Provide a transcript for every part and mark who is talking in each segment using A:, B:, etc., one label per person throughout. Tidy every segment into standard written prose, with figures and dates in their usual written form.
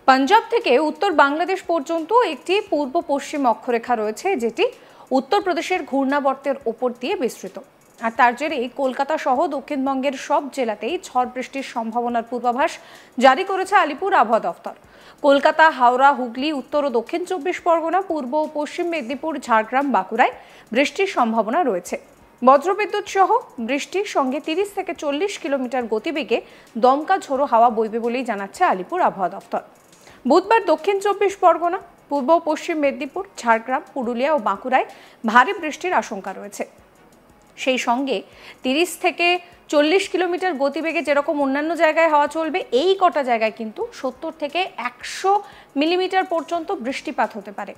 A: পাঞ্জাব থেকে উত্তর বাংলাদেশ পর্যন্ত একটি পূর্ব পশ্চিম অক্ষরেখা রয়েছে, যেটি উত্তরপ্রদেশের ঘূর্ণাবর্তের ওপর দিয়ে বিস্তৃত। আর তার জেরে কলকাতা সহ দক্ষিণবঙ্গের সব জেলাতেই ঝড় বৃষ্টির সম্ভাবনার পূর্বাভাস জারি করেছে আলিপুর আবহাওয়া দফতর। কলকাতা, হাওড়া, হুগলি, উত্তর ও দক্ষিণ 24 পরগনা, পূর্ব ও পশ্চিম মেদিনীপুর, ঝাড়গ্রাম, বাঁকুড়ায় বৃষ্টির সম্ভাবনা রয়েছে। বজ্রবিদ্যুৎ সহ বৃষ্টির সঙ্গে 30 থেকে 40 কিলোমিটার গতিবেগে দমকা ঝোড়ো হাওয়া বইবে বলেই জানাচ্ছে আলিপুর আবহাওয়া দফতর। বুধবার দক্ষিণ 24 পরগনা, পূর্ব পশ্চিম মেদিনীপুর, ঝাড়গ্রাম, পুরুলিয়া ও বাঁকুড়ায় ভারী বৃষ্টির আশঙ্কা রয়েছে। সেই সঙ্গে 30 থেকে 40 কিলোমিটার গতিবেগে যেরকম অন্যান্য জায়গায় হাওয়া চলবে, এই কটা জায়গায় কিন্তু 70 থেকে 100 মিলিমিটার পর্যন্ত বৃষ্টিপাত হতে পারে।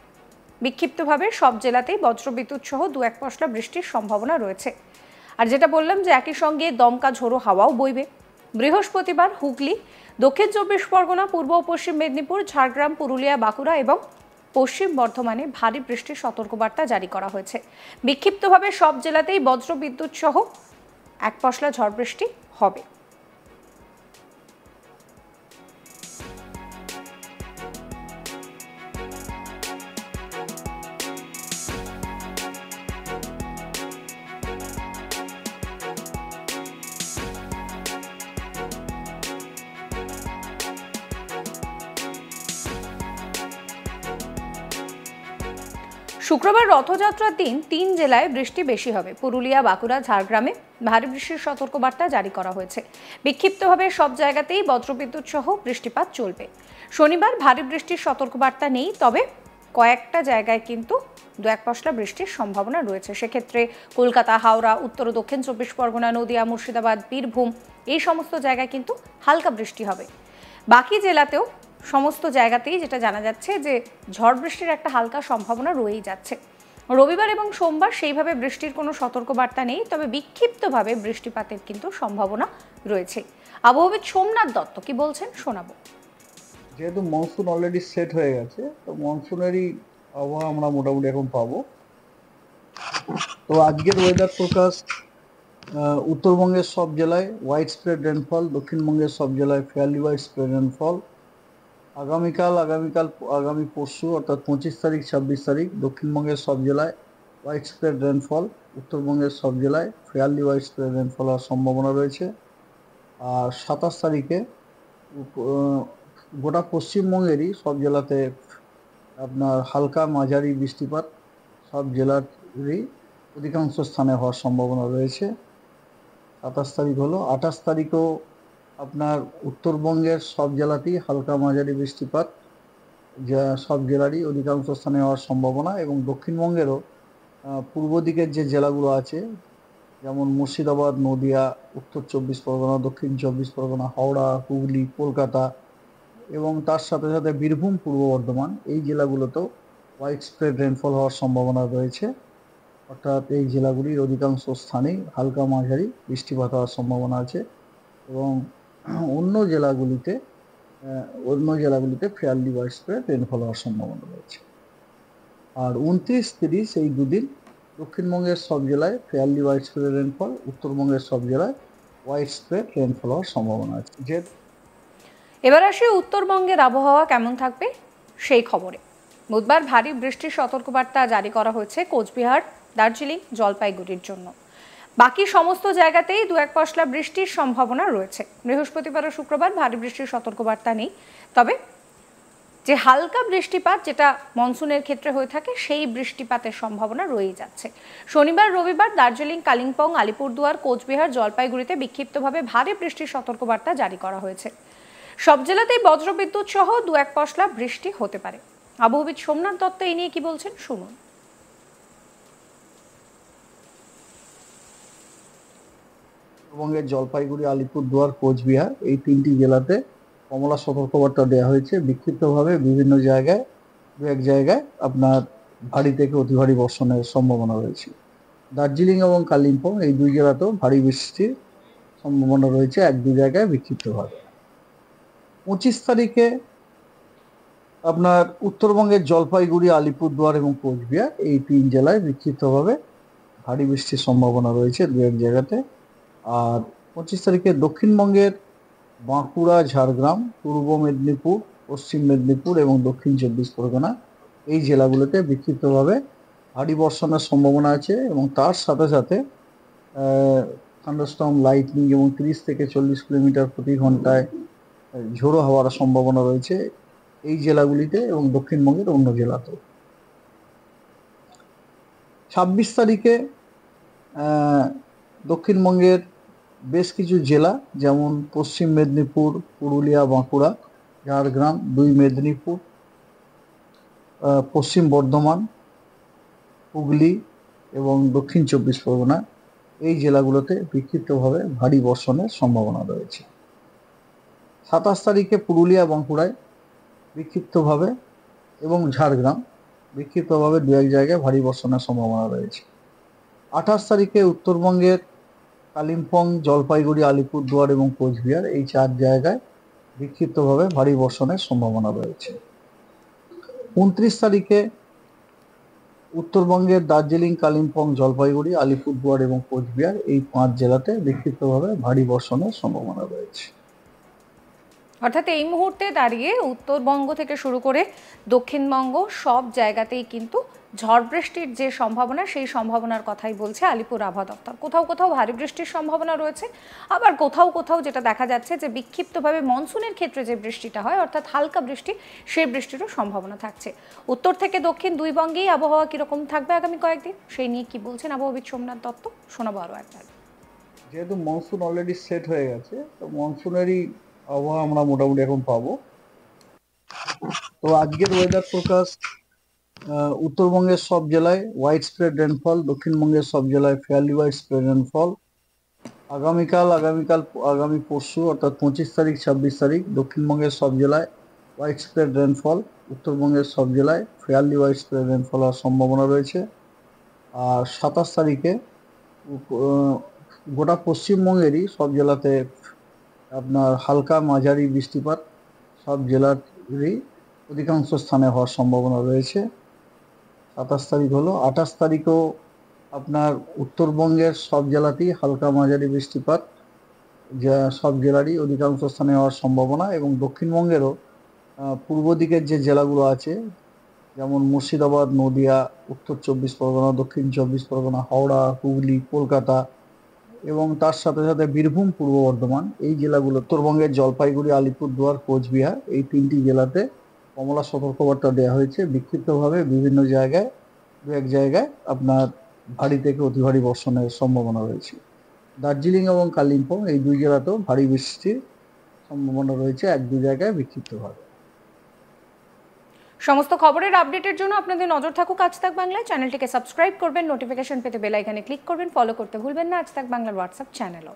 A: বিক্ষিপ্তভাবে সব জেলাতেই বজ্রবিদ্যুৎ সহ 2-1 পশলা বৃষ্টির সম্ভাবনা রয়েছে। আর যেটা বললাম যে একই সঙ্গে দমকা ঝোড়ো হাওয়াও বইবে। বৃহস্পতিবার হুগলি, দক্ষিণ 24 পরগনা, পূর্ব ও পশ্চিম মেদিনীপুর, ঝাড়গ্রাম, পুরুলিয়া, বাঁকুড়া এবং পশ্চিম বর্ধমানে ভারী বৃষ্টির সতর্কবার্তা জারি করা হয়েছে। বিক্ষিপ্তভাবে সব জেলাতেই বজ্রবিদ্যুৎ সহ 1 পশলা ঝড় বৃষ্টি হবে। শুক্রবার রথযাত্রার দিন 3 জেলায় বৃষ্টি বেশি হবে। পুরুলিয়া, বাঁকুড়া, ঝাড়গ্রামে ভারী বৃষ্টির সতর্কবার্তা জারি করা হয়েছে। বিক্ষিপ্তভাবে সব জায়গাতেই বজ্রবিদ্যুৎ সহ বৃষ্টিপাত চলবে। শনিবার ভারী বৃষ্টির সতর্কবার্তা নেই, তবে কয়েকটা জায়গায় কিন্তু 2-1 পশলা বৃষ্টির সম্ভাবনা রয়েছে। সেক্ষেত্রে কলকাতা, হাওড়া, উত্তর ও দক্ষিণ 24 পরগনা, নদিয়া, মুর্শিদাবাদ, বীরভূম এই সমস্ত জায়গায় কিন্তু হালকা বৃষ্টি হবে। বাকি জেলাতেও সমস্ত জায়গাতেই যেটা জানা যাচ্ছে যে ঝড় বৃষ্টির একটা হালকা সম্ভাবনা রয়েই যাচ্ছে। রবিবার এবং সোমবার সেইভাবে বৃষ্টির কোনো সতর্কবার্তা নেই, তবে বিক্ষিপ্তভাবে বৃষ্টিপাতের কিন্তু সম্ভাবনা রয়েছে। আবহাওয়াবিদ সোমনাথ দত্ত কি বলছেন শোনাবো।
B: যেহেতু মনসুন অলরেডি সেট হয়ে গেছে, তো মনসুনেরই আবহাওয়া আমরা মোটামুটি এখন পাবো। তো আজকের ওয়েদার ফোরকাস্ট, উত্তরবঙ্গের সব জেলায় হোয়াইট স্প্রেড রেনফল, দক্ষিণবঙ্গের সব জেলায় ফেয়ারলি হোয়াইট স্প্রেড রেনফল। আগামী পরশু অর্থাৎ 25 তারিখ 26 তারিখ দক্ষিণবঙ্গের সব জেলায় হোয়াইট স্প্রেড রেনফল, উত্তরবঙ্গের সব জেলায় ফেয়ারলি হোয়াইট স্প্রেড রেনফল হওয়ার সম্ভাবনা রয়েছে। আর 27 তারিখে গোটা পশ্চিমবঙ্গেরই সব জেলাতে আপনার হালকা মাঝারি বৃষ্টিপাত সব জেলারই অধিকাংশ স্থানে হওয়ার সম্ভাবনা রয়েছে। 27 তারিখ হলো। 28 তারিখও আপনার উত্তরবঙ্গের সব জেলাতেই হালকা মাঝারি বৃষ্টিপাত যা সব জেলারই অধিকাংশ স্থানে হওয়ার সম্ভাবনা, এবং দক্ষিণবঙ্গেরও পূর্ব দিকের যে জেলাগুলো আছে, যেমন মুর্শিদাবাদ, নদিয়া, উত্তর 24 পরগনা, দক্ষিণ 24 পরগনা, হাওড়া, হুগলি, কলকাতা এবং তার সাথে সাথে বীরভূম, পূর্ব বর্ধমান এই জেলাগুলোতেও হোয়াইট স্প্রেড রেনফল হওয়ার সম্ভাবনা রয়েছে। অর্থাৎ এই জেলাগুলির অধিকাংশ স্থানেই হালকা মাঝারি বৃষ্টিপাত হওয়ার সম্ভাবনা আছে, এবং অন্য জেলাগুলিতে ফেয়ারলি হোয়াইট স্প্রেড রেনফল হওয়ার সম্ভাবনা রয়েছে। আর 29-30 এই দুদিন দক্ষিণবঙ্গের সব জেলায় ফেয়ারলি হোয়াইট স্প্রেড রেনফল, উত্তরবঙ্গের সব জেলায় হোয়াইট স্প্রেড রেনফল হওয়ার সম্ভাবনা আছে।
A: এবার আসি উত্তরবঙ্গের আবহাওয়া কেমন থাকবে সেই খবরে। বুধবার ভারী বৃষ্টির সতর্কবার্তা জারি করা হয়েছে কোচবিহার, দার্জিলিং, জলপাইগুড়ির জন্য। বাকি সমস্ত জায়গাতেই 2-1 পশলা বৃষ্টির সম্ভাবনা রয়েছে। বৃহস্পতিবার ও শুক্রবার ভারী বৃষ্টির সতর্কবার্তা নেই, তবে যে হালকা বৃষ্টিপাত যেটা মনসুনের ক্ষেত্রে হয়ে থাকে, সেই বৃষ্টিপাতের সম্ভাবনা রয়েই যাচ্ছে। শনিবার, রবিবার দার্জিলিং, কালিম্পং, আলিপুরদুয়ার, কোচবিহার, জলপাইগুড়িতে বিক্ষিপ্তভাবে ভারী বৃষ্টির সতর্কবার্তা জারি করা হয়েছে। সব জেলাতেই বজ্রবিদ্যুৎ সহ 2-1 পশলা বৃষ্টি হতে পারে। আবহাওয়াবিদ সোমনাথ দত্ত এই নিয়ে কি বলছেন শুনুন।
B: পশ্চিমবঙ্গের জলপাইগুড়ি, আলিপুরদুয়ার, কোচবিহার এই 3টি জেলাতে কমলা সতর্কবার্তা দেওয়া হয়েছে। বিক্ষিপ্তভাবে বিভিন্ন জায়গায় 2-1 জায়গায় আপনার ভারী থেকে অতি ভারী বর্ষণের সম্ভাবনা রয়েছে। দার্জিলিং এবং কালিম্পং এই 2 জেলাতেও ভারী বৃষ্টির সম্ভাবনা রয়েছে 1-2 জায়গায় বিক্ষিপ্তভাবে। 25 তারিখে আপনার উত্তরবঙ্গের জলপাইগুড়ি, আলিপুরদুয়ার এবং কোচবিহার এই 3 জেলায় বিক্ষিপ্তভাবে ভারী বৃষ্টির সম্ভাবনা রয়েছে 2-1 জায়গাতে। আর 25 তারিখে দক্ষিণবঙ্গের বাঁকুড়া, ঝাড়গ্রাম, পূর্ব মেদিনীপুর, পশ্চিম মেদিনীপুর এবং দক্ষিণ 24 পরগনা এই জেলাগুলোতে বিক্ষিপ্তভাবে ভারী বর্ষণের সম্ভাবনা আছে এবং তার সাথে সাথে থান্ডারস্টর্ম, লাইটনিং এবং 30 থেকে 40 কিলোমিটার প্রতি ঘন্টায় ঝোড়ো হওয়ার সম্ভাবনা রয়েছে এই জেলাগুলিতে এবং দক্ষিণবঙ্গের অন্য জেলাতেও। 26 তারিখে দক্ষিণবঙ্গের বেশ কিছু জেলা যেমন পশ্চিম মেদিনীপুর, পুরুলিয়া, বাঁকুড়া, ঝাড়গ্রাম, 2 মেদিনীপুর, পশ্চিম বর্ধমান, হুগলি এবং দক্ষিণ 24 পরগনা এই জেলাগুলোতে বিক্ষিপ্তভাবে ভারী বর্ষণের সম্ভাবনা রয়েছে। 27 তারিখে পুরুলিয়া, বাঁকুড়ায় বিক্ষিপ্তভাবে এবং ঝাড়গ্রাম বিক্ষিপ্তভাবে 2-1 জায়গায় ভারী বর্ষণের সম্ভাবনা রয়েছে। 28 তারিখে উত্তরবঙ্গের কালিম্পং, জলপাইগুড়ি, আলিপুরদুয়ার এবং কোচবিহার এই 4 জায়গায় বিক্ষিপ্তভাবে ভারী বর্ষণের সম্ভাবনা রয়েছে। 29 তারিখে উত্তরবঙ্গের দার্জিলিং, কালিম্পং, জলপাইগুড়ি, আলিপুরদুয়ার এবং কোচবিহার এই 5 জেলাতে বিক্ষিপ্তভাবে ভারী বর্ষণের সম্ভাবনা রয়েছে।
A: অর্থাৎ এই মুহূর্তে দাঁড়িয়ে উত্তরবঙ্গ থেকে শুরু করে দক্ষিণবঙ্গ সব জায়গাতেই কিন্তু ঝড় বৃষ্টির যে সম্ভাবনা, সেই সম্ভাবনার কথাই বলছে আলিপুর আবহাওয়া দপ্তর। কোথাও কোথাও ভারী বৃষ্টির সম্ভাবনা রয়েছে, আবার কোথাও কোথাও যেটা দেখা যাচ্ছে যে বিক্ষিপ্তভাবে মনসুনের ক্ষেত্রে যে বৃষ্টিটা হয় অর্থাৎ হালকা বৃষ্টি, সেই বৃষ্টিরও সম্ভাবনা থাকছে। উত্তর থেকে দক্ষিণ দুই বঙ্গেই আবহাওয়া কীরকম থাকবে আগামী কয়েকদিন, সেই নিয়ে কি বলছেন আবহাওয়াবিদ সোমনাথ দত্ত, শোনাবো আরও একবার।
B: যেহেতু মনসুন অলরেডি সেট হয়ে গেছে, তো মনসুনেরই আবহাওয়া আমরা মোটামুটি এখন পাবো। তো আজকের ওয়েদার ফোরকাস্ট উত্তরবঙ্গের সব জেলায় হোয়াইট স্প্রেড রেনফল, দক্ষিণবঙ্গের সব জেলায় ফেয়ারলি হোয়াইট স্প্রেড রেনফল। আগামী পরশু অর্থাৎ 25 তারিখ, 26 তারিখ দক্ষিণবঙ্গের সব জেলায় হোয়াইট স্প্রেড রেনফল, উত্তরবঙ্গের সব জেলায় ফেয়ারলি হোয়াইট স্প্রেড রেনফল হওয়ার সম্ভাবনা রয়েছে। আর 27 তারিখে গোটা পশ্চিমবঙ্গেরই সব জেলাতে আপনার হালকা মাঝারি বৃষ্টিপাত সব জেলারই অধিকাংশ স্থানে হওয়ার সম্ভাবনা রয়েছে। 27 তারিখ হলো। 28 তারিখেও আপনার উত্তরবঙ্গের সব জেলাতেই হালকা মাঝারি বৃষ্টিপাত যা সব জেলারই অধিকাংশ স্থানে হওয়ার সম্ভাবনা এবং দক্ষিণবঙ্গেরও পূর্ব দিকের যে জেলাগুলো আছে যেমন মুর্শিদাবাদ, নদিয়া, উত্তর 24 পরগনা, দক্ষিণ 24 পরগনা, হাওড়া, হুগলি, কলকাতা এবং তার সাথে সাথে বীরভূম, পূর্ব বর্ধমান এই জেলাগুলো, উত্তরবঙ্গের জলপাইগুড়ি, আলিপুরদুয়ার, কোচবিহার এই 3টি জেলাতে কমলা সতর্কবার্তা দেওয়া হয়েছে। বিক্ষিপ্তভাবে বিভিন্ন জায়গায় 2-1 জায়গায় আপনার ভারী থেকে অতি ভারী বর্ষণের সম্ভাবনা রয়েছে। দার্জিলিং এবং কালিম্পং এই 2 জেলাতেও ভারী বৃষ্টির সম্ভাবনা রয়েছে 1-2 জায়গায় বিক্ষিপ্তভাবে।
A: সমস্ত খবরের আপডেটের জন্য আপনাদের নজর থাকুক আজ তাক বাংলায়। চ্যানেলটিকে সাবস্ক্রাইব করবেন, নোটিফিকেশন পেতে বেল আইকনে ক্লিক করবেন, ফলো করতে ভুলবেন না আজ তাক বাংলার হোয়াটসঅ্যাপ চ্যানেলও।